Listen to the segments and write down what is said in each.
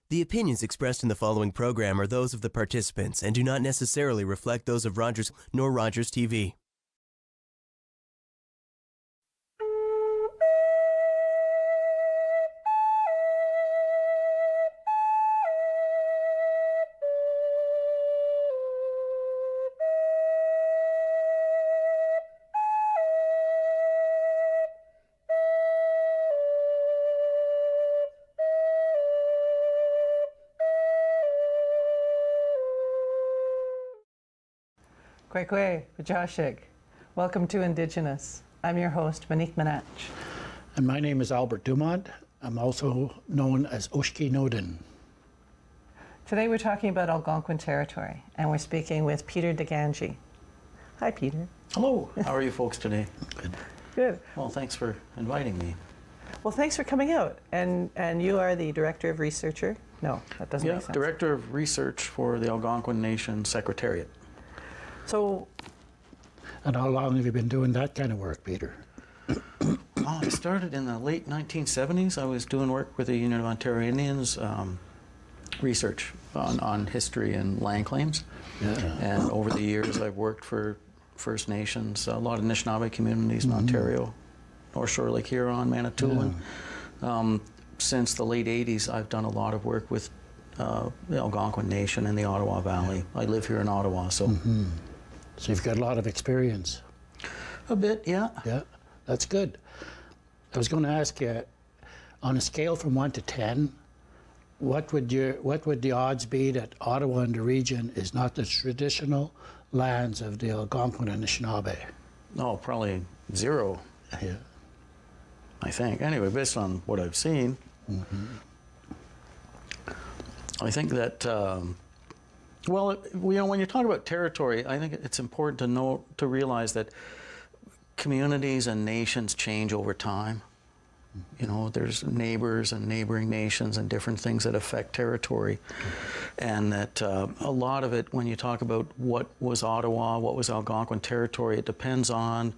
The opinions expressed in the following program are those of the participants and do not necessarily reflect those of Rogers nor Rogers TV. Kwekwe, Vajashik. Welcome to Indigenous. I'm your host, Monique Manach. And my name is Albert Dumont. I'm also known as Oshki Nodin. Today we're talking about Algonquin territory, and we're speaking with Peter DeGangi. Hi, Peter. Hello. How are you folks today? Good. Good. Well, thanks for inviting me. Well, thanks for coming out. And you are the Director of Researcher? No, that doesn't make sense. Director of Research for the Algonquin Nation Secretariat. So, And how long have you been doing that kind of work, Peter? I started in the late 1970s. I was doing work with the Union of Ontario Indians, research on history and land claims. Yeah. And over the years, I've worked for First Nations, a lot of Anishinaabe communities in Ontario, North Shore, Lake Huron, Manitoulin. Since the late 80s, I've done a lot of work with the Algonquin Nation in the Ottawa Valley. I live here in Ottawa, so... So you've got a lot of experience. A bit, yeah. Yeah, that's good. I was going to ask you, on a scale from 1 to 10, what would the odds be that Ottawa and the region is not the traditional lands of the Algonquin and Anishinaabe? Oh, probably 0. Yeah. I think. Anyway, based on what I've seen, I think that, well, when you talk about territory, I think it's important to realize that communities and nations change over time. You know, there's neighbors and neighboring nations and different things that affect territory. And that a lot of it, when you talk about what was Ottawa, what was Algonquin territory, it depends on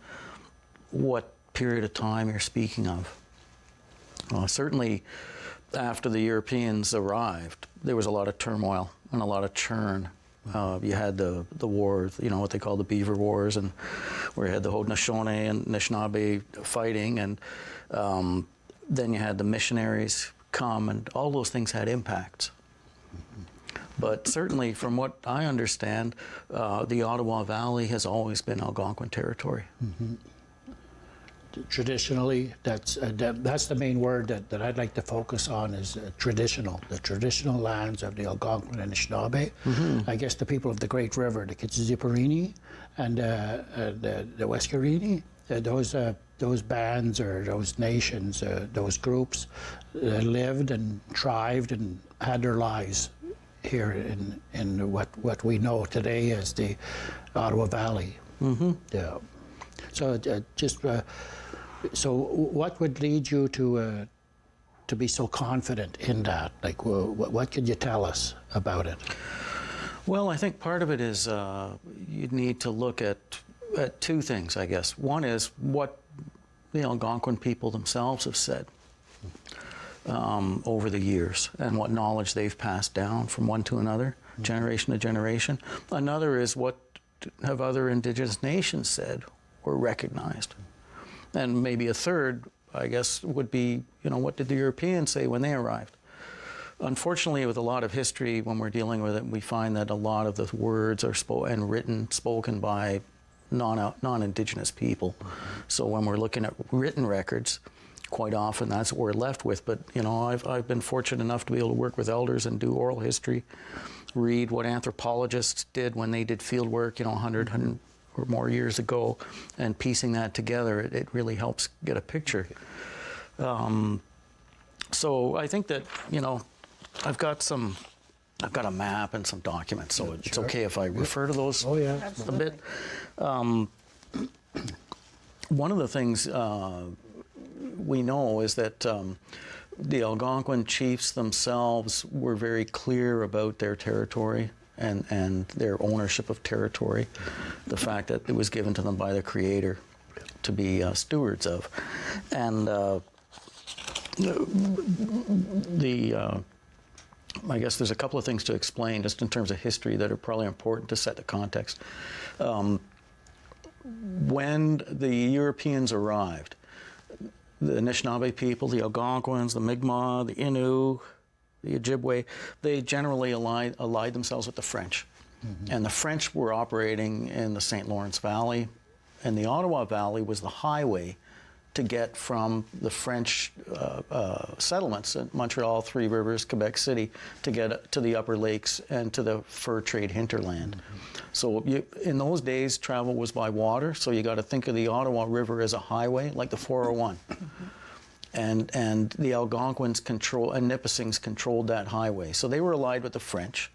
what period of time you're speaking of. Certainly, after the Europeans arrived, there was a lot of turmoil and a lot of churn. You had the war, you know, what they call the Beaver Wars, and where you had the Haudenosaunee and Anishinaabe fighting, and then you had the missionaries come, and all those things had impacts. But certainly, from what I understand, the Ottawa Valley has always been Algonquin territory. Traditionally, that's the main word that I'd like to focus on is traditional, the traditional lands of the Algonquin and Anishinaabe. I guess the people of the Great River, the Kitsiziparini and the Weskarini, those bands or those nations, those groups lived and thrived and had their lives here in what we know today as the Ottawa Valley. Yeah. So what would lead you to be so confident in that? Like, what could you tell us about it? Well, I think part of it is you'd need to look at two things, I guess. One is what the Algonquin people themselves have said over the years and what knowledge they've passed down from one to another, generation to generation. Another is what have other Indigenous nations said or recognized. And maybe a third, I guess, would be, you know, what did the Europeans say when they arrived? Unfortunately, with a lot of history, when we're dealing with it, we find that a lot of the words are spoken by non-Indigenous people. So when we're looking at written records, quite often that's what we're left with. But, you know, I've been fortunate enough to be able to work with elders and do oral history, read what anthropologists did when they did field work, you know, 100 or more years ago, and piecing that together, it really helps get a picture. So I think that, you know, I've got a map and some documents, so it's okay if I refer to those a bit. One of the things we know is that the Algonquin chiefs themselves were very clear about their territory and their ownership of territory, the fact that it was given to them by the Creator to be stewards of. And I guess there's a couple of things to explain just in terms of history that are probably important to set the context. When the Europeans arrived, the Anishinaabe people, the Algonquins, the Mi'kmaq, the Innu, the Ojibwe, they generally allied themselves with the French. And the French were operating in the St. Lawrence Valley, and the Ottawa Valley was the highway to get from the French settlements at Montreal, Three Rivers, Quebec City, to get to the Upper Lakes and to the fur trade hinterland. So in those days, travel was by water, so you got to think of the Ottawa River as a highway, like the 401. And the Algonquins and Nipissings controlled that highway. So they were allied with the French.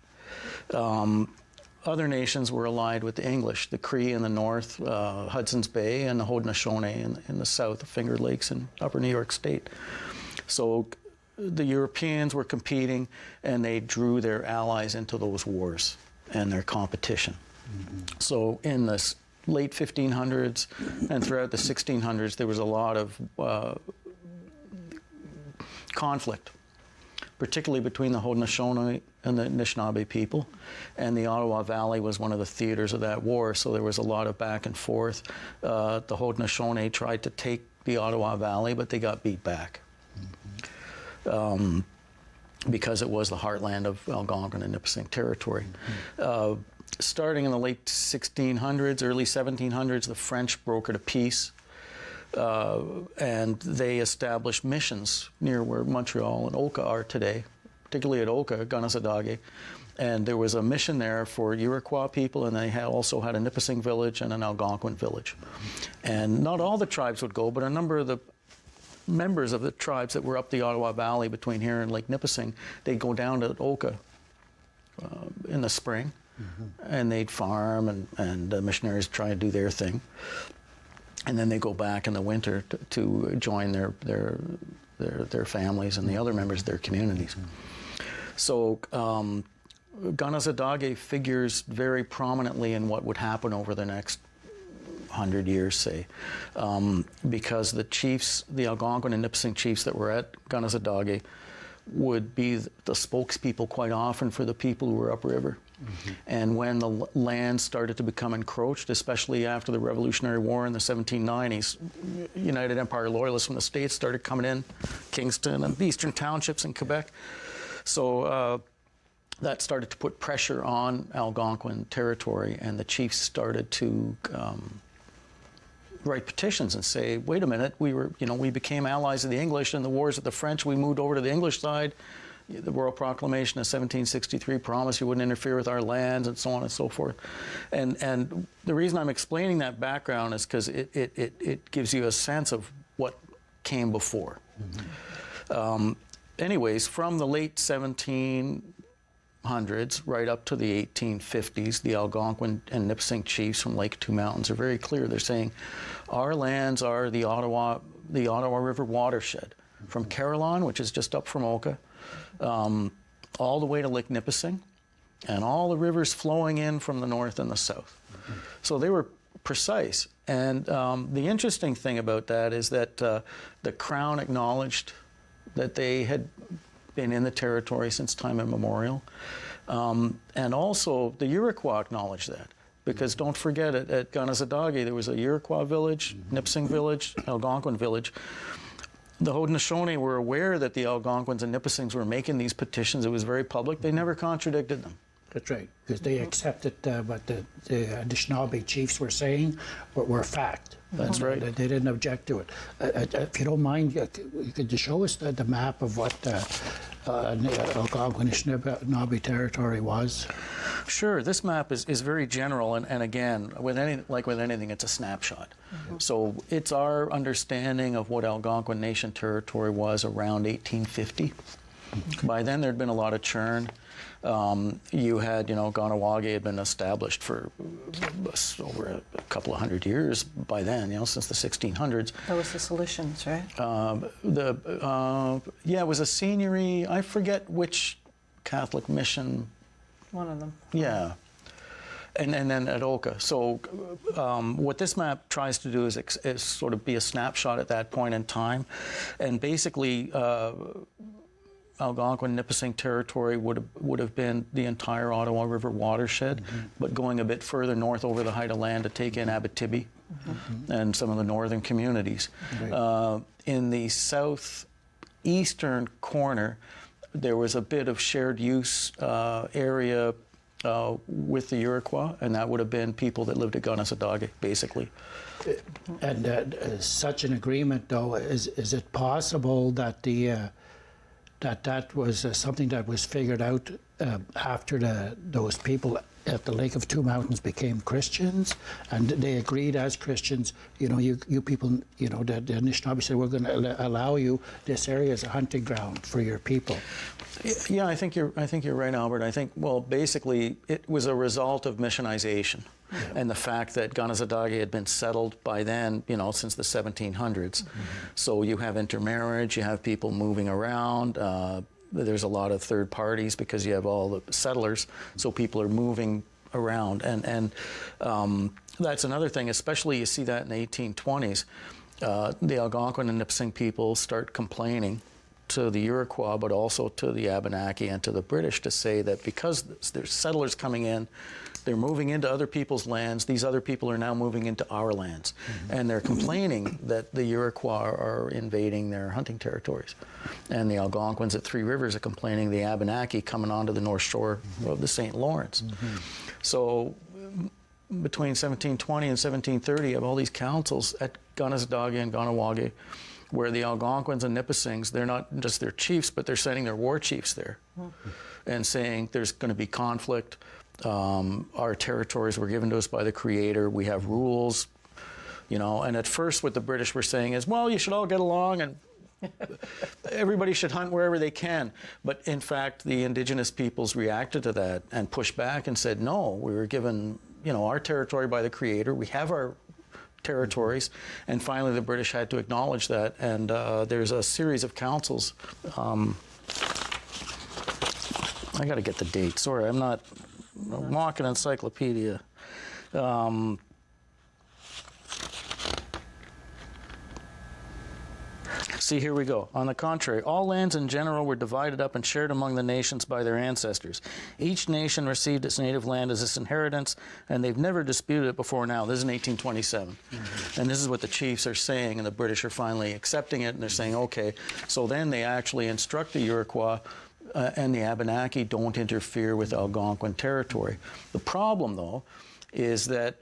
Other nations were allied with the English, the Cree in the north, Hudson's Bay, and the Haudenosaunee in the south, the Finger Lakes in upper New York State. So the Europeans were competing, and they drew their allies into those wars and their competition. So in the late 1500s and throughout the 1600s, there was a lot of conflict, particularly between the Haudenosaunee and the Anishinaabe people, and the Ottawa Valley was one of the theaters of that war, so there was a lot of back and forth. The Haudenosaunee tried to take the Ottawa Valley, but they got beat back because it was the heartland of Algonquin and Nipissing territory. Starting in the late 1600s, early 1700s, the French brokered a peace, and they established missions near where Montreal and Oka are today, particularly at Oka, Gunnasadage. And there was a mission there for Iroquois people, and they also had a Nipissing village and an Algonquin village. And not all the tribes would go, but a number of the members of the tribes that were up the Ottawa Valley between here and Lake Nipissing, they'd go down to Oka in the spring, and they'd farm, and the missionaries try to do their thing. And then they go back in the winter to join their families and the other members of their communities. So Gunnasadage figures very prominently in what would happen over the next 100 years, say, because the chiefs, the Algonquin and Nipissing chiefs that were at Gunnasadage, would be the spokespeople quite often for the people who were upriver. And when the land started to become encroached, especially after the Revolutionary War in the 1790s, United Empire Loyalists from the States started coming in, Kingston and the eastern townships in Quebec. So that started to put pressure on Algonquin territory, and the chiefs started to write petitions and say, wait a minute, we became allies of the English in the wars with the French, we moved over to the English side. The Royal Proclamation of 1763 promised you wouldn't interfere with our lands, and so on and so forth. And the reason I'm explaining that background is because it gives you a sense of what came before. Anyways, from the late 1700s right up to the 1850s, the Algonquin and Nipissing chiefs from Lake Two Mountains are very clear. They're saying, our lands are the Ottawa River watershed, from Carillon, which is just up from Oka, all the way to Lake Nipissing, and all the rivers flowing in from the north and the south. So they were precise. And the interesting thing about that is that the Crown acknowledged that they had been in the territory since time immemorial. And also the Iroquois acknowledged that. Because don't forget, at Gunnasadage, there was a Iroquois village, Nipissing village, Algonquin village. The Haudenosaunee were aware that the Algonquins and Nipissings were making these petitions. It was very public. They never contradicted them. That's right, because they accepted what the Anishinaabe chiefs were saying were fact. That's right. They didn't object to it. If you don't mind, could you show us the map of what Algonquin Anishinaabe territory was? Sure. This map is very general, and again, like with anything, it's a snapshot. So it's our understanding of what Algonquin Nation territory was around 1850. By then, there'd been a lot of churn. You had, Ganawage had been established for over a couple of hundred years by then, since the 1600s. That was the Solutions, right? It was a seigneury. I forget which Catholic mission. One of them. Yeah. And then at Oka. So what this map tries to do is sort of be a snapshot at that point in time. And basically, Algonquin-Nipissing territory would have been the entire Ottawa River watershed, but going a bit further north over the height of land to take in Abitibi and some of the northern communities. Right. In the southeastern corner, there was a bit of shared use area with the Iroquois, and that would have been people that lived at Gunnesadage, basically. And such an agreement, though, is it possible that that was something that was figured out after those people at the Lake of Two Mountains became Christians, and they agreed as Christians, you people, the Anishinaabe said, we're going to allow you this area as a hunting ground for your people. Yeah, I think you're right, Albert. I think, well, basically, it was a result of missionization. Yeah. And the fact that Gunnesadage had been settled by then, since the 1700s. So you have intermarriage, you have people moving around. There's a lot of third parties because you have all the settlers, so people are moving around. And that's another thing, especially you see that in the 1820s. The Algonquin and Nipissing people start complaining to the Iroquois, but also to the Abenaki and to the British, to say that because there's settlers coming in, they're moving into other people's lands. These other people are now moving into our lands. And they're complaining that the Iroquois are invading their hunting territories. And the Algonquins at Three Rivers are complaining the Abenaki coming onto the north shore of the St. Lawrence. So between 1720 and 1730, you have all these councils at Gunnesadage and Kahnawake, where the Algonquins and Nipissings, they're not just their chiefs, but they're sending their war chiefs there and saying there's going to be conflict. Our territories were given to us by the Creator. We have rules, and at first what the British were saying is, well, you should all get along and everybody should hunt wherever they can. But in fact, the indigenous peoples reacted to that and pushed back and said, no, we were given, our territory by the Creator. We have our territories. And finally, the British had to acknowledge that. And there's a series of councils. I got to get the date. Sorry, I'm not walking encyclopedia. See, here we go. On the contrary, all lands in general were divided up and shared among the nations by their ancestors. Each nation received its native land as its inheritance, and they've never disputed it before now. This is in 1827. And this is what the chiefs are saying, and the British are finally accepting it, and they're saying, okay. So then they actually instruct the Iroquois and the Abenaki, don't interfere with Algonquin territory. The problem, though, is that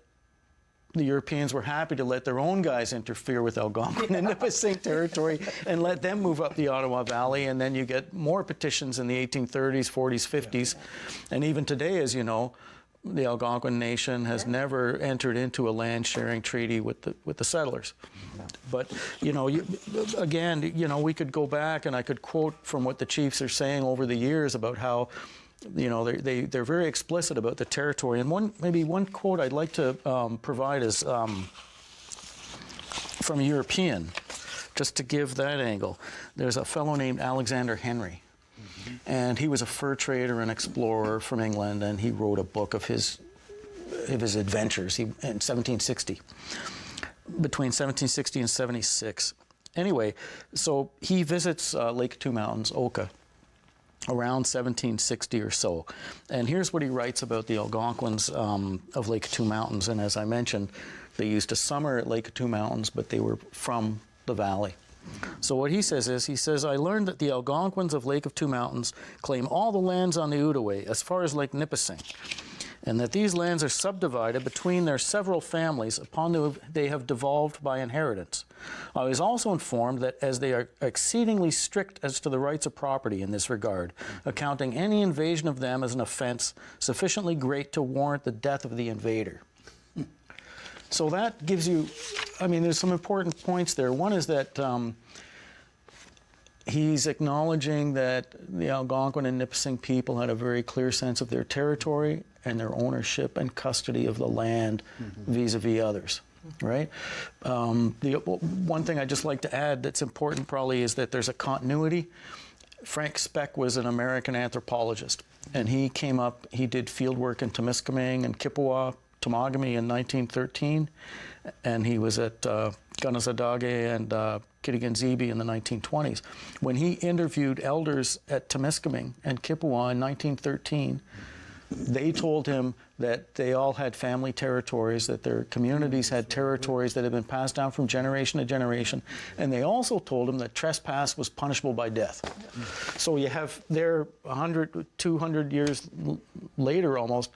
the Europeans were happy to let their own guys interfere with Algonquin and Nipissing territory and let them move up the Ottawa Valley, and then you get more petitions in the 1830s, 40s, 50s. And even today, as you know, the Algonquin nation has never entered into a land sharing treaty with the settlers. But, again, we could go back and I could quote from what the chiefs are saying over the years about how they're very explicit about the territory. And maybe one quote I'd like to provide is from a European, just to give that angle. There's a fellow named Alexander Henry, and he was a fur trader and explorer from England, and he wrote a book of his adventures in 1760, between 1760 and 76. Anyway, so he visits Lake Two Mountains, Oka, around 1760 or so. And here's what he writes about the Algonquins of Lake Two Mountains. And as I mentioned, they used to summer at Lake Two Mountains, but they were from the valley. So what he says is, I learned that the Algonquins of Lake of Two Mountains claim all the lands on the Outaouais as far as Lake Nipissing, and that these lands are subdivided between their several families upon whom they have devolved by inheritance. I was also informed that as they are exceedingly strict as to the rights of property in this regard, accounting any invasion of them as an offense sufficiently great to warrant the death of the invader. So that gives you, there's some important points there. One is that he's acknowledging that the Algonquin and Nipissing people had a very clear sense of their territory and their ownership and custody of the land vis-a-vis others, right? The one thing I'd just like to add that's important probably is that there's a continuity. Frank Speck was an American anthropologist, and he came up, he did field work in Temiskaming and Chippewa, Temagami in 1913, and he was at Kanesatake and Kitigan-Zibi in the 1920s. When he interviewed elders at Temiskaming and Kippawa in 1913, they told him that they all had family territories, that their communities had territories that had been passed down from generation to generation, and they also told him that trespass was punishable by death. So you have there 100, 200 years later almost,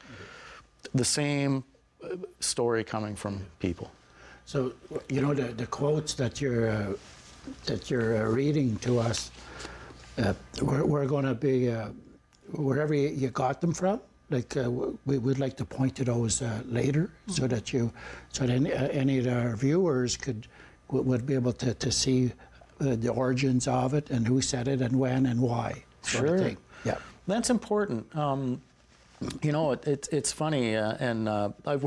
the same story coming from people. So, you know, the quotes that you're reading to us, we're going to be wherever you got them from. Like we would like to point to those later, so that any of our viewers would be able to see the origins of it and who said it and when and why. Sort of thing. Yeah, that's important. You know, it's funny, and I've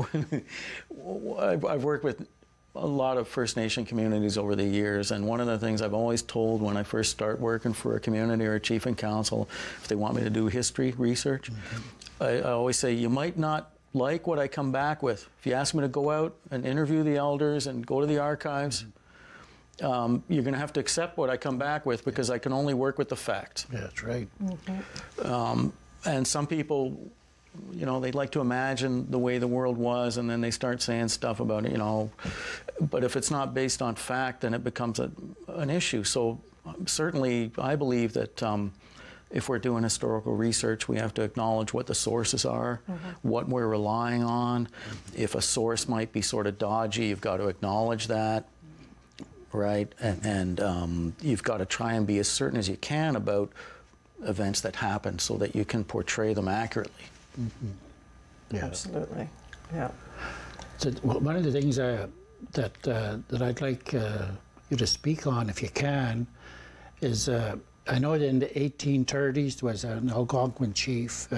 worked with a lot of First Nation communities over the years, and one of the things I've always told when I first start working for a community or a chief and council, if they want me to do history research, I always say, you might not like what I come back with. If you ask me to go out and interview the elders and go to the archives, you're going to have to accept what I come back with, because I can only work with the facts. Yeah, that's right. And some people, you know, they'd like to imagine the way the world was, and then they start saying stuff about it, you know. But if it's not based on fact, then it becomes an issue. So certainly I believe that if we're doing historical research, we have to acknowledge what the sources are, what we're relying on. If a source might be sort of dodgy, you've got to acknowledge that, right? And you've got to try and be as certain as you can about events that happen so that you can portray them accurately. Yeah. Absolutely. Yeah. So one of the things that I'd like you to speak on, if you can, is I know that in the 1830s there was an Algonquin chief,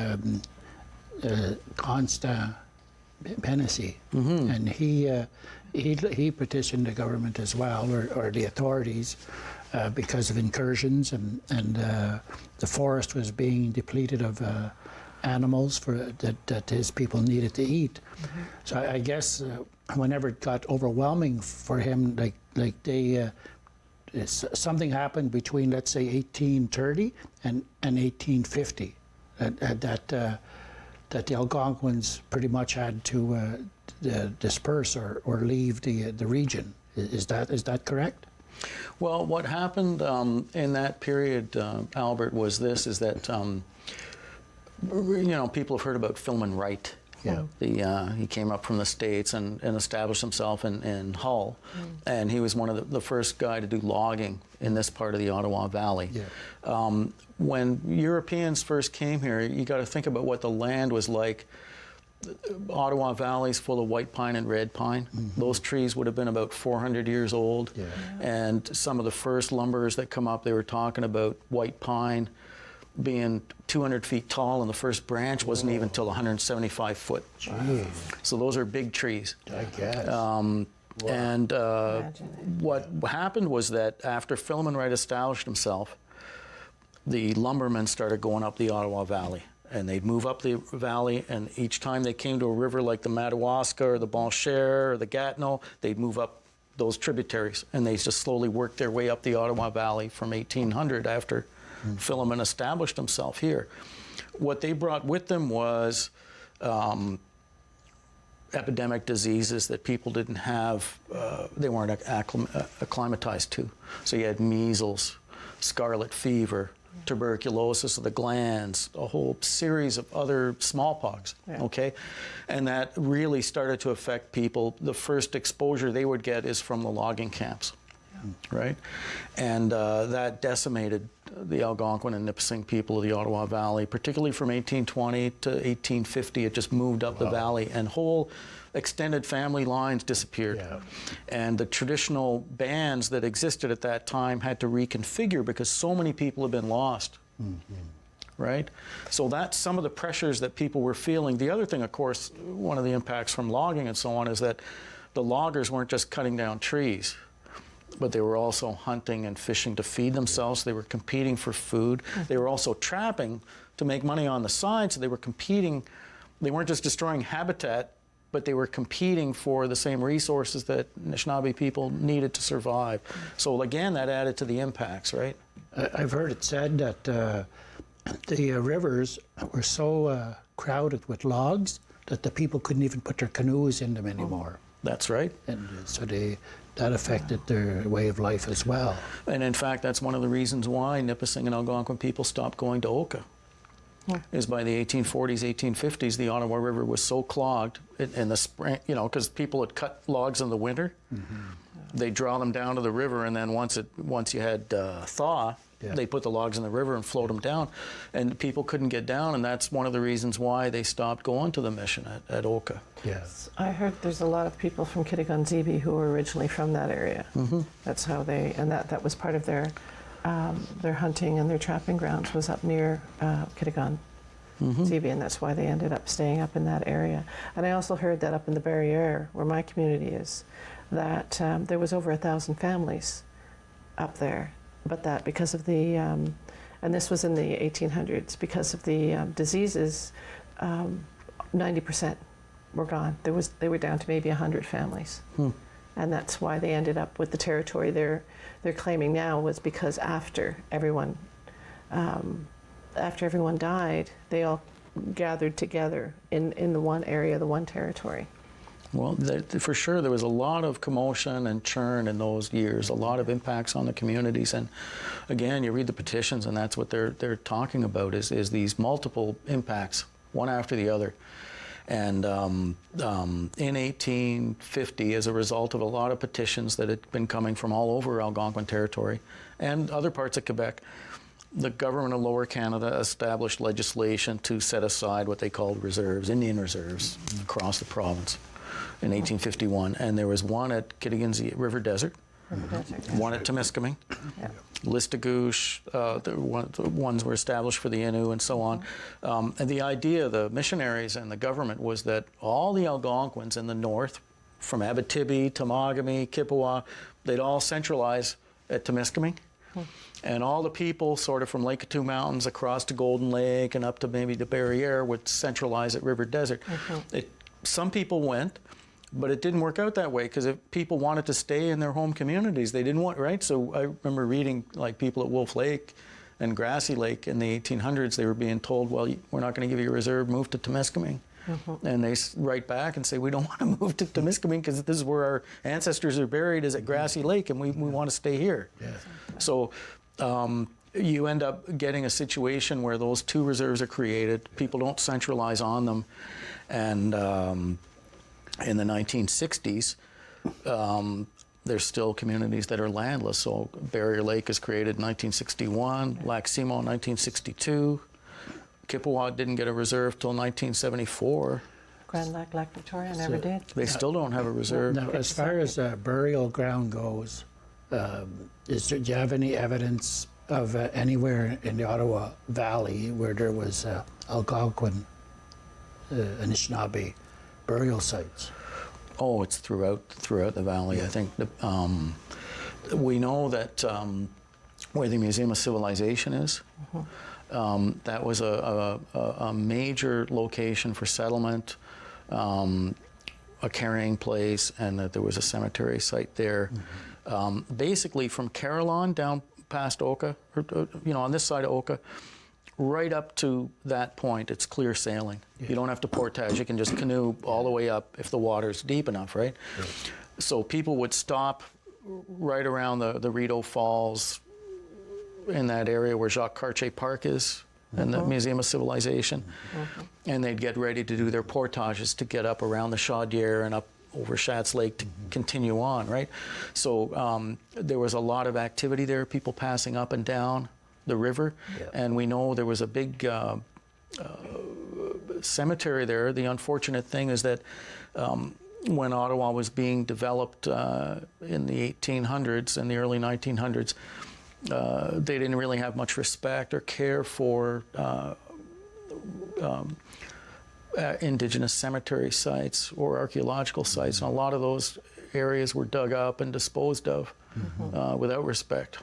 Constant Penessy, and he petitioned the government as well, or the authorities, because of incursions, and the forest was being depleted of animals that his people needed to eat. So I guess whenever it got overwhelming for him, like they something happened between, let's say, 1830 and 1850, that the Algonquins pretty much had to disperse or leave the region. Is that correct? Well, what happened in that period, Albert, was that you know, people have heard about Philemon Wright. Yeah. He came up from the States and established himself in Hull, and he was one of the first guy to do logging in this part of the Ottawa Valley. Yeah. When Europeans first came here, you got to think about what the land was like. Ottawa Valley's full of white pine and red pine. Those trees would have been about 400 years old. Yeah. And some of the first lumberers that come up, they were talking about white pine being 200 feet tall, and the first branch wasn't even till 175 foot. Jeez. So those are big trees. I guess. And what happened was that after Philemon Wright established himself, the lumbermen started going up the Ottawa Valley. And they'd move up the valley, and each time they came to a river like the Madawaska or the Bon Cher or the Gatineau, they'd move up those tributaries, and they just slowly worked their way up the Ottawa Valley from 1800 after Philemon established himself here. What they brought with them was epidemic diseases that people didn't have, they weren't acclimatized to. So you had measles, scarlet fever, tuberculosis of the glands, a whole series of other smallpox, okay? And that really started to affect people. The first exposure they would get is from the logging camps, right? And that decimated the Algonquin and Nipissing people of the Ottawa Valley, particularly from 1820 to 1850. It just moved up the valley, and whole extended family lines disappeared. Yeah. And the traditional bands that existed at that time had to reconfigure because so many people had been lost. Right? So that's some of the pressures that people were feeling. The other thing, of course, one of the impacts from logging and so on is that the loggers weren't just cutting down trees, but they were also hunting and fishing to feed themselves. They were competing for food. They were also trapping to make money on the side, so they were competing. They weren't just destroying habitat but they were competing for the same resources that Anishinaabe people needed to survive. So again, that added to the impacts, right? I've heard it said that the rivers were so crowded with logs that the people couldn't even put their canoes in them anymore. That's right. And so that affected their way of life as well. And in fact, that's one of the reasons why Nipissing and Algonquin people stopped going to Oka. Is by the 1840s, 1850s, the Ottawa River was so clogged in the spring, you know, because people had cut logs in the winter. They draw them down to the river, and then once you had thaw, they put the logs in the river and float them down, and people couldn't get down, and that's one of the reasons why they stopped going to the mission at Oka. Yes. I heard there's a lot of people from Kitigan-Zibi who were originally from that area. That's how that was part of their hunting and their trapping grounds was up near Kitigan-Zibi, and that's why they ended up staying up in that area. And I also heard that up in the Barriere, where my community is, that there was over 1,000 families up there, but that because of the, and this was in the 1800s, because of the diseases, 90% were gone. They were down to maybe 100 families. And that's why they ended up with the territory they're claiming now, was because after everyone died, they all gathered together in the one area, the one territory. Well, for sure, there was a lot of commotion and churn in those years, a lot of impacts on the communities. And again, you read the petitions, and that's what they're talking about, is these multiple impacts, one after the other. And in 1850, as a result of a lot of petitions that had been coming from all over Algonquin territory and other parts of Quebec, the government of Lower Canada established legislation to set aside what they called reserves, Indian reserves, across the province in 1851. And there was one at Kitigan River Desert, one at Temiskaming, Listagouche, the ones were established for the Innu and so on. And the idea, the missionaries and the government, was that all the Algonquins in the north, from Abitibi, Temagami, Kippawa, they'd all centralize at Temiskaming. And all the people sort of from Lake Coutu Mountains across to Golden Lake and up to maybe the Barriere would centralize at River Desert. Some people went, but it didn't work out that way, because if people wanted to stay in their home communities, they didn't want, right? So I remember reading, like, people at Wolf Lake and Grassy Lake in the 1800s, they were being told, well, we're not going to give you a reserve, move to Temiskaming. And they write back and say, we don't want to move to Temiskaming because this is where our ancestors are buried, is at Grassy Lake, and we want to stay here. So you end up getting a situation where those two reserves are created, people don't centralize on them, and in the 1960s, there's still communities that are landless. So Barrier Lake is created in 1961, Lac Simon 1962. Kippawa didn't get a reserve till 1974. Grand Lac, Lac Victoria never did. They still don't have a reserve. Now, as far as burial ground goes, do you have any evidence of anywhere in the Ottawa Valley where there was Algonquin, Anishinaabe burial sites? Oh, it's throughout the valley. I think we know that where the Museum of Civilization is, that was a major location for settlement, a carrying place, and that there was a cemetery site there. Basically, from Carillon down past Oka, or, on this side of Oka, right up to that point, it's clear sailing. You don't have to portage. You can just canoe all the way up if the water's deep enough, right? So people would stop right around the Rideau Falls, in that area where Jacques Cartier Park is, and the Museum of Civilization. And they'd get ready to do their portages to get up around the Chaudière and up over Schatz Lake to continue on, right? So there was a lot of activity there, people passing up and down the river. And we know there was a big cemetery there. The unfortunate thing is that when Ottawa was being developed in the 1800s and the early 1900s, they didn't really have much respect or care for indigenous cemetery sites or archaeological sites. And a lot of those areas were dug up and disposed of without respect.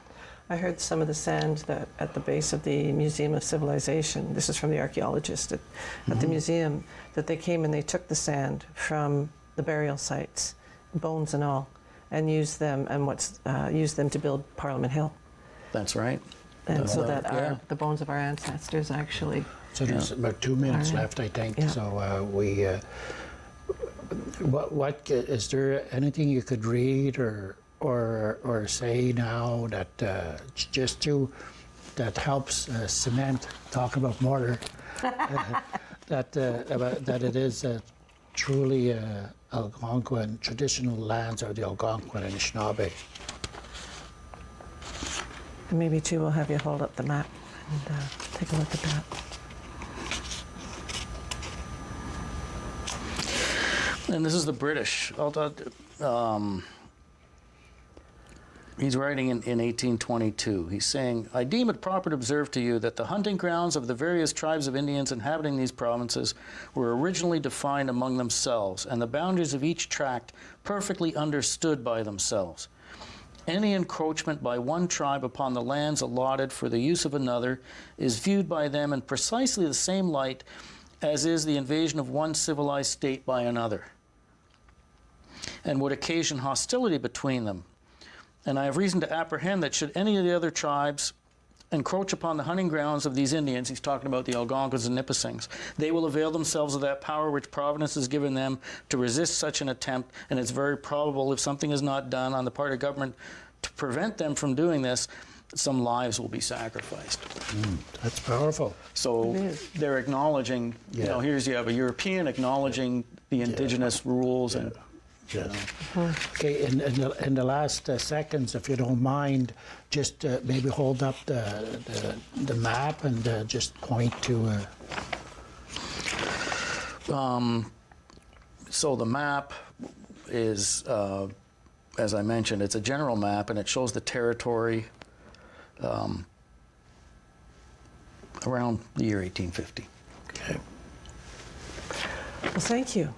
I heard some of the sand that at the base of the Museum of Civilization, this is from the archaeologist at the museum, that they came and they took the sand from the burial sites, bones and all, and used them to build Parliament Hill. That's right. And so that yeah. the bones of our ancestors actually. So there's about 2 minutes left, I think. Yeah. So what is there anything you could read or say now that that helps cement? Talk about mortar. that it is truly Algonquin traditional lands of the Algonquin and Anishinaabe. And maybe too, we'll have you hold up the map and take a look at that. And this is the British. He's writing in 1822. He's saying, I deem it proper to observe to you that the hunting grounds of the various tribes of Indians inhabiting these provinces were originally defined among themselves, and the boundaries of each tract perfectly understood by themselves. Any encroachment by one tribe upon the lands allotted for the use of another is viewed by them in precisely the same light as is the invasion of one civilized state by another, and would occasion hostility between them. And I have reason to apprehend that should any of the other tribes encroach upon the hunting grounds of these Indians, he's talking about the Algonquins and Nipissings, they will avail themselves of that power which Providence has given them to resist such an attempt, and it's very probable if something is not done on the part of government to prevent them from doing this, some lives will be sacrificed. That's powerful. So they're acknowledging, you know, you have a European acknowledging the indigenous rules and. Yeah. Okay, in the last seconds, if you don't mind, just maybe hold up the map and just point to. So the map is, as I mentioned, it's a general map, and it shows the territory around the year 1850. Okay. Well, thank you.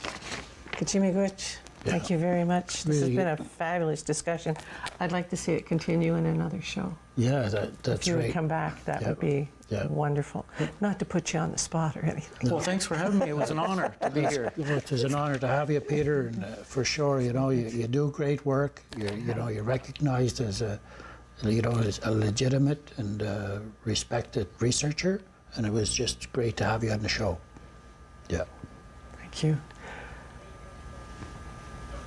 Kachimigwich. Thank you very much. This has been a fabulous discussion. I'd like to see it continue in another show. Yeah, that's If you right. would come back, that would be wonderful. Not to put you on the spot or anything. Well, thanks for having me. It was an honor to be here. Well, it was an honor to have you, Peter, and for sure, you know, you do great work. You're recognized as as a legitimate and respected researcher, and it was just great to have you on the show. Yeah. Thank you.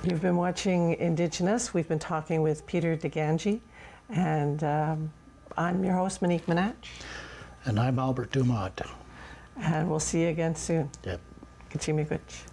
You've been watching Indigenous. We've been talking with Peter DeGangi, and I'm your host, Monique Manach. And I'm Albert Dumont. And we'll see you again soon. Yep. Kachimigwich.